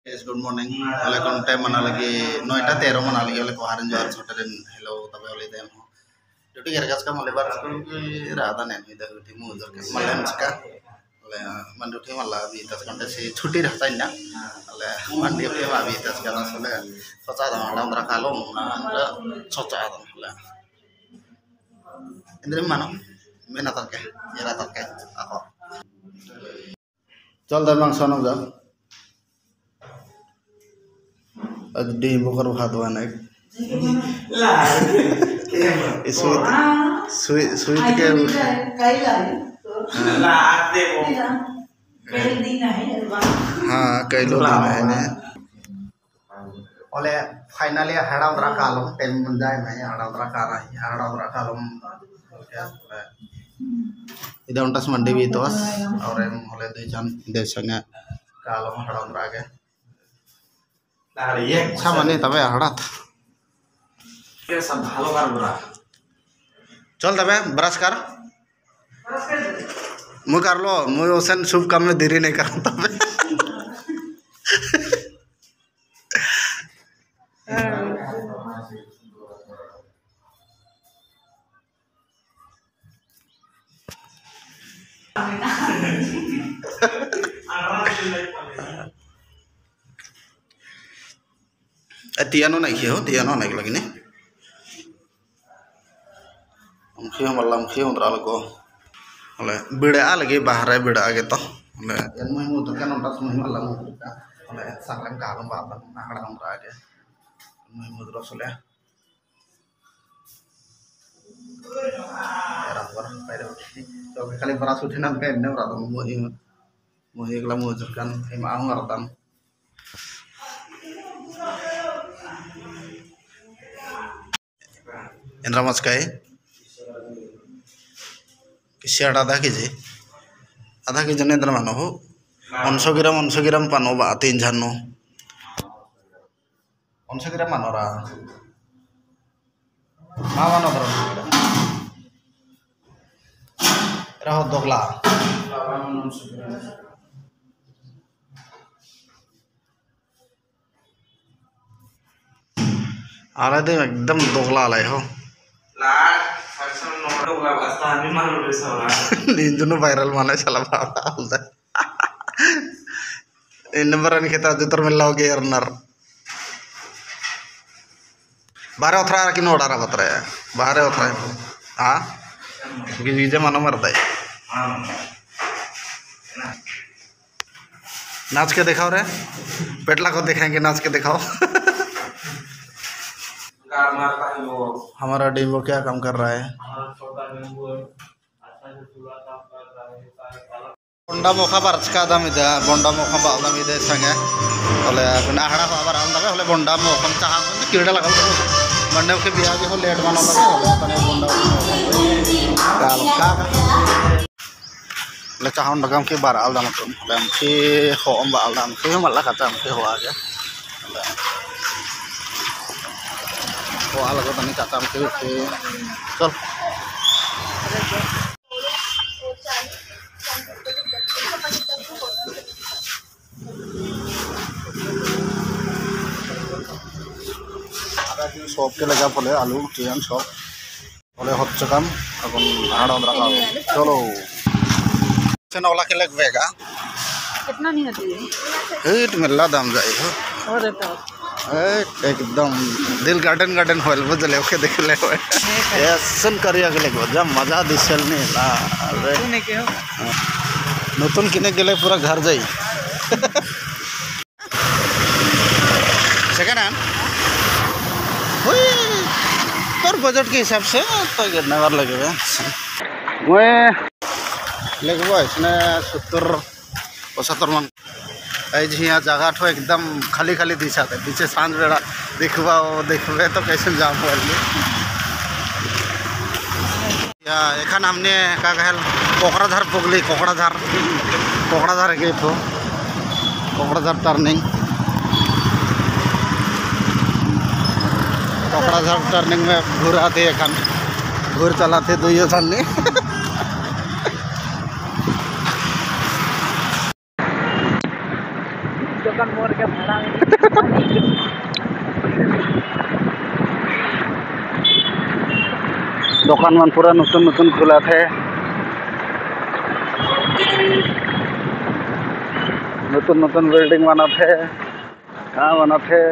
Yes, good morning. Oleh konten mana lagi 9:13 mana lagi oleh koharan jual soterin hello tapi oleh dem. Jadi kerjas kamu lebar sekali rada nih itu timu udah kan malam cika oleh mandu tim malah bitas konten si cuti dah tanya oleh mandi tim malah bitas karena soalnya soca ada orang terakalung ada soca ada oleh ini mana mana terkait ya terkait aku. Jual demang sono jual. Di bukan hatuan ek. Lah. Sweet ke. Lah ate mo. हाँ कई लोग हैं ने ओले finally हड़ावरा कालम ten मंजाय में हड़ावरा कारा हड़ावरा कालम इधर उन्टस मंडी भी तोस और एम ओले देजन देशंगे कालम हड़ावरा के सामने तबे हड़ात ये सब भालो कर बुरा चल तबे ब्रश कर मुझे कर लो मुझे ओसन शुभ काम में देरी नहीं करता तबे tiano naik lagi nih हम मल्लम खी उधर अलगो ओले बिड़ा लगे बाहर बिड़ा आगे तो ओले yan मुहि मुदर kan उनटा मुहि मल्लम मुदर ओले सांगलम कालम बाबन नाहड़ा उधर आगे मुहि मुदर ओले era por pero to kali para sudah nang kan ne ora muhi kala mudur kan im ang ngartan Indra mas kai किसी आधा केजी ने इधर मानो हो 100 ग्राम पानो बा 3 जानो 100 ग्राम मानो रा मानो रा रहो दोगला आला दे एकदम दोगला आला हो निंजुनु वायरल माने चला बाबा इन नंबर अन खेता जुतर मिला हो गया नर बारे उतरा कि नोड़ा रा बतरा है बारे उतरा हां कि जीजे मानो मरदा है नाच के दिखाओ रे पेटला को दिखाएंगे नाच के दिखाओ हमारा डेमो क्या काम कर रहा है बोंडा मोखा बारचका दाम इदा बोंडा मोखा बालदाम इदा संगे ओले बिना हड़ा बाबर आम दाबे ओले बोंडा मोखम चाहा कीड़ा लगा मंडे के बिया के हो लेट मानो लगे ओले तने बोंडा काल का ले चाहन दगम के बार आल दाम तो ओले के हो अम बाल दाम के मल्ला खाता के हो आ गया वो अलग तनी चाचा के चल शॉप के लगा बोले आलू चिकन शॉप बोले হচ্ছে কাম এখন ভাড়া রাখা চলো चनौला के लगेगा कितना नहीं होती है हेट मिला दाम जाए हो और तो एकदम दिल गार्डन होल बदले ओके देख ले सन करिया के लेगो जब मजा दिसल नहीं ला अरे तूने के हो नतुन किने गेले पूरा घर जाई सेकंड हैंड ओए पर बजट के हिसाब से तो कितना बार लगेगा मैं लगवा इसने 70-75 मन यहाँ जगह तो एकदम खाली खाली दिशा थे पीछे सांझ बेड़ा देखबे तो कैसे जाम या एखान हमने का कहल कोकराझार पुगली कोकराझार गए तो कोकराझार टर्निंग कोकराझार टर्निंग में घूर आते एखान घूर चलाते तो ये सामने दुकान मोड़ के भाड़ा दुकान मन पूरा नतून नतून खुला थे नतून नतून बिल्डिंग बना थे कहाँ बना थे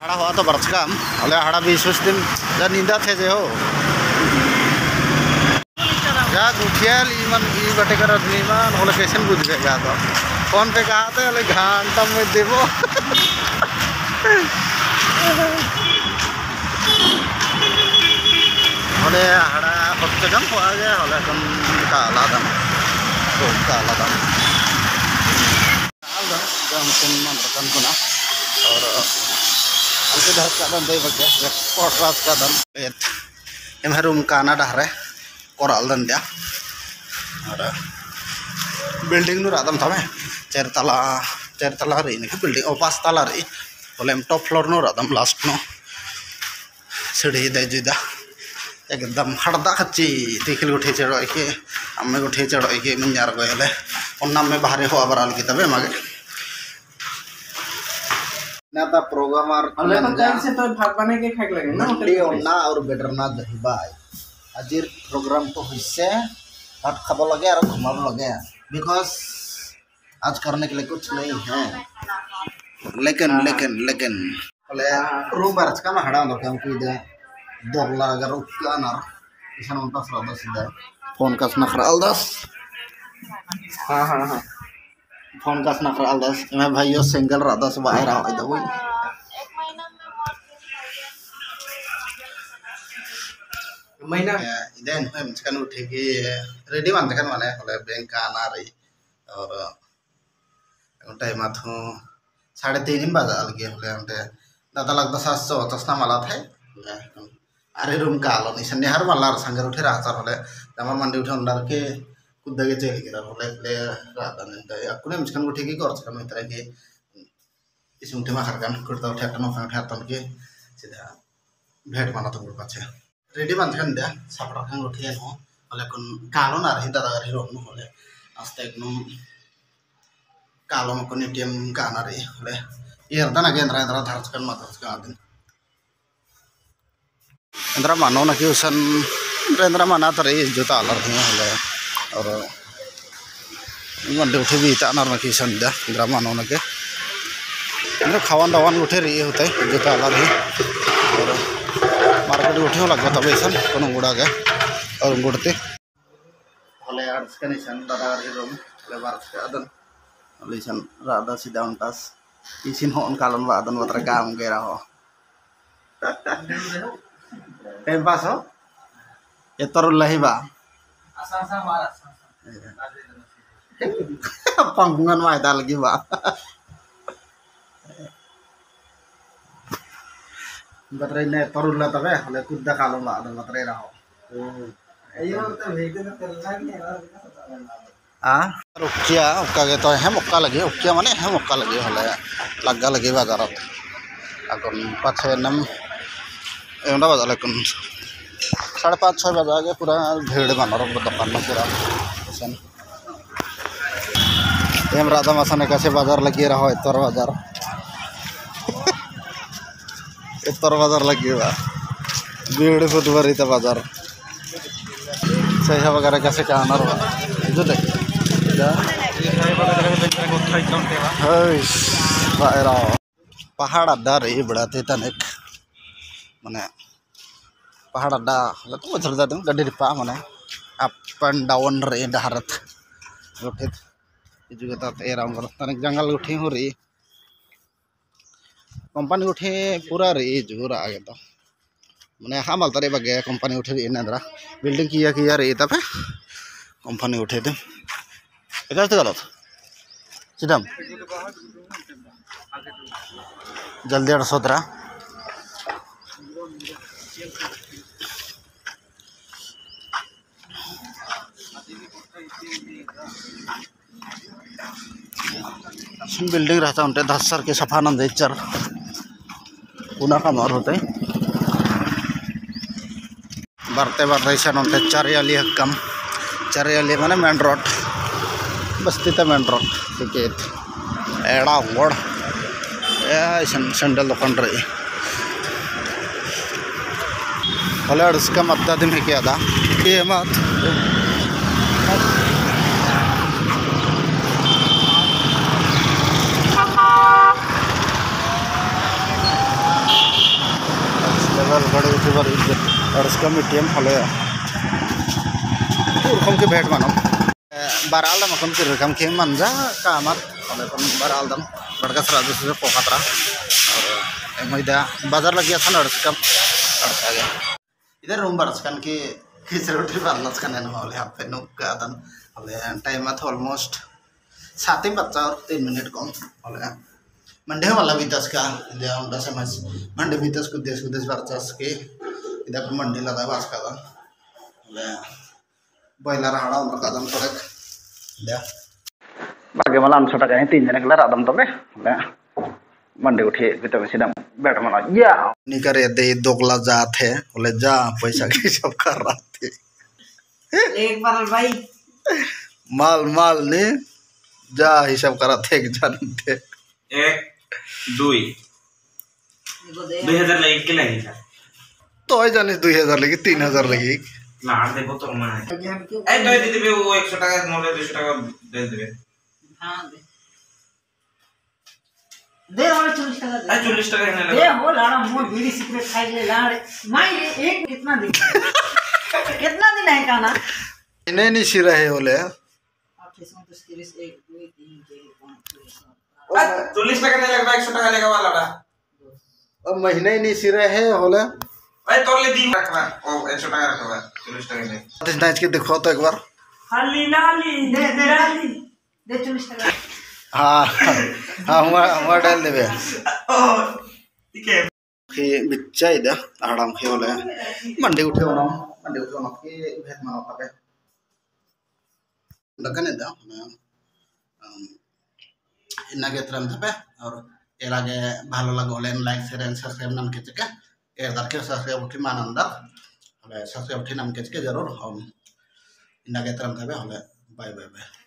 हड़ा हुआ तो बरस काम अले हड़ा 20 दिन जा नींदा थे जे हो जा गुठियाल इमन ई बटे कर नीमान लोकेशन बुझ गया तो फोन पे कहा थे अले घंटा में देबो अले हड़ा पक्के कम हो गया अले कम काला दम तो काला दम जम कुन मन रकन कुना और अंके धर का दम दे बके कोटरास का दम एम रूम का ना डहरे कोराल दन दिया और बिल्डिंग नु रादम थमे चार तला रे ने बिल्डिंग ओ 5 तला रे बोले टॉप फ्लोर नु रादम लास्ट नो सीढ़ी दे जुदा एकदम हड़दा खच्ची तिखिल उठे चढ़ो के अम्मे उठे चढ़ो के मिन्यार गयले ओन्ना में बाहरे हो बराल की तबे मागे नाता प्रोग्रामर अले तो टाइम से तो भात बने के खाक लगे ना मंडी ओन्ना और बेटर ना जहिबाय आजिर प्रोग्राम तो हिस्से भात खाबो लगे और घुमाबो लगे बिकॉज आज करने के लिए कुछ नहीं है लेकिन बोले रूम बार का में हड़ा दरकार की दे दोगला अगर उकानर इसान उनका श्राद्ध सीधा फोन का नखरा अलदस हां फोन का नखरा अलदस मैं भाइयों सिंगल रादस बाहर आ इधर वही महीना इधर हम चिकन उठे के रेडी मान चिकन माने बोले बैंक का ना रही और टाइम आथो 3:30 बजे अलगे बोले हमते दादा लगता 700 तस्ना माला थे अरे रूम का आलो निशन हर माला संगर उठे राचार होले तमर मंडी उठे अंदर के कुद्दगे चल गिरा होले ले रादा ने त अकुने चिकन उठे के कर चिकन इतरा के इस उठे मा खरगन कुर्ता उठे टनो उठे तन के सीधा भेट माना तो पाछे रेडी मान चिकन दे सापड़ा खान उठे नो होले कोन कालो ना रही दादा रे रोम होले आस्ते एकदम कालो में कोन एटीएम का ना रे होले येरदा ना केंद्र इंद्रा धार चिकन मा का दिन इंद्रा मानो ना कि उसन इंद्रा माना तो रे जूता अलर है होले और मंडे उठे भी ता ना कि सन दा इंद्रा मानो ना के इंद्रा खावन दावन उठे रे होते जूता अलर है और मार्केट उठे लगा तब सन कोनो गुड़ा के और गुड़ते होले आर्ट्स का निशन दादा रे रूम होले बार्स का अदन होले सन राधा सीधा उनकास इसिन हो कालन वादन वत्र काम गेरा हो टाइम पास हो ये तरुल्लाही बा आसा मार पंगन माय दाल की बा बतरे ने तरुल्ला तबे हले कुद्दा कालो ला अदन बतरे रहो अयो तो भेटे तो करना नहीं आ रुकिया उक्का के तो है मक्का लगे उक्किया माने है मक्का लगे हले लग्गा लगे बाजारत अकन पाछे नम एंडा बजा लेकिन 5:30-6 बजे आगे पूरा भीड़ बना दुकान में पूरा एम राधा मसाने कैसे बाजार लगी रहा इतर बाजार लगी हुआ भीड़ खुद भरी था बाजार सही वगैरह कैसे क्या आना रहा जो देख पहाड़ अड्डा रही बढ़ाते तनिक माने पहाड़ अड्डा तो बचर जाते गड्डी रिपा माने अप एंड डाउन रे डहारत उठे जुगता एराम तनिक जंगल उठी हो रही कंपनी उठे पूरा रे जुरा आगे तो माने हामल तारे बगे कंपनी उठे रे नंदरा बिल्डिंग किया रे तबे कंपनी उठे दे एकाते गलत सिदम जल्दी 17 16 बिल्डिंग रहता उनते 10 सर के सफा नंदे चर पुना काम और होते बारते बारते सन उनते चारियाली हक्कम चारियाली माने मेन रोड बस्ती ते मेन रोड टिकेट एड़ा वड़ सैंडल दुकान रही हले उसका मद्दा दिन है क्या था ये मत बड़े उठे बार और उसका मिट्टी में फले उरकम के भेंट मानो बाराल दम अपन के रकम के मंजा कामत फले अपन बाराल दम बड़का सरा दूसरे पोखतरा और मैदा बाजार लग गया था ना उसका अड़का गया इधर रूम बरस कन के खिचड़ी बारलस कन न होले आप पे नुक गादन होले टाइम मत ऑलमोस्ट 7 बच्चा और 3 मिनट कम होले मंडे वाला भी 10 का दे उनका समझ मंडे भी 10 को देश बरचास के इधर मंडी लगा बास का होले बॉयलर हाड़ा उनका दम थोड़े दे बागे मला 800 টাকা 3 जने कलर आदम तबे होले मंडे उठे बिता में सिदम बैठ माना या निकरे दे दोगला जात है बोले जा पैसा के सब कर रहा थे एक बार भाई माल माल ने जा हिसाब करा थे जानते 1 2 2000 लगे के लगेगा तो है जाने 2000 लगी 3000 लगी लाड़ देखो तो मैं ए तो दे दे वो 100 টাকা मोले 200 টাকা दे दे हां दे और 40 টাকা दे 40 টাকা है दे हो लाड़ा मोर बीड़ी सिगरेट खाई ले लाड़ माई एक कितना दिन है खाना नहीं सी रहे होले 28 29 30 1 2 3 4 5 40 টাকা नहीं लगेगा 100 টাকা लगेगा वाला अब महीने ही नहीं सी रहे होले भाई तोड़ ले दी रखवा ओ 100 टाका रखवा 40 टाका नहीं इस नाच के दिखाओ तो एक बार खाली नाली दे लाली दे 40 টাকা हाँ हाँ हुआ डाल देवे ओ ठीक है कि बिच्चा इधर आराम के होले मंडे उठे होना के भेट मानो पाके लगने दा इन्ना के तरम तपे और এর আগে ভালো লাগে হলেন লাইক শেয়ার এন্ড সাবস্ক্রাইব নাম के चके এর दरके सब्सक्राइब उठी मानंदा हले सब्सक्राइब उठी नाम के चके जरूर हम इन्ना के तरम तपे हले बाय बाय बाय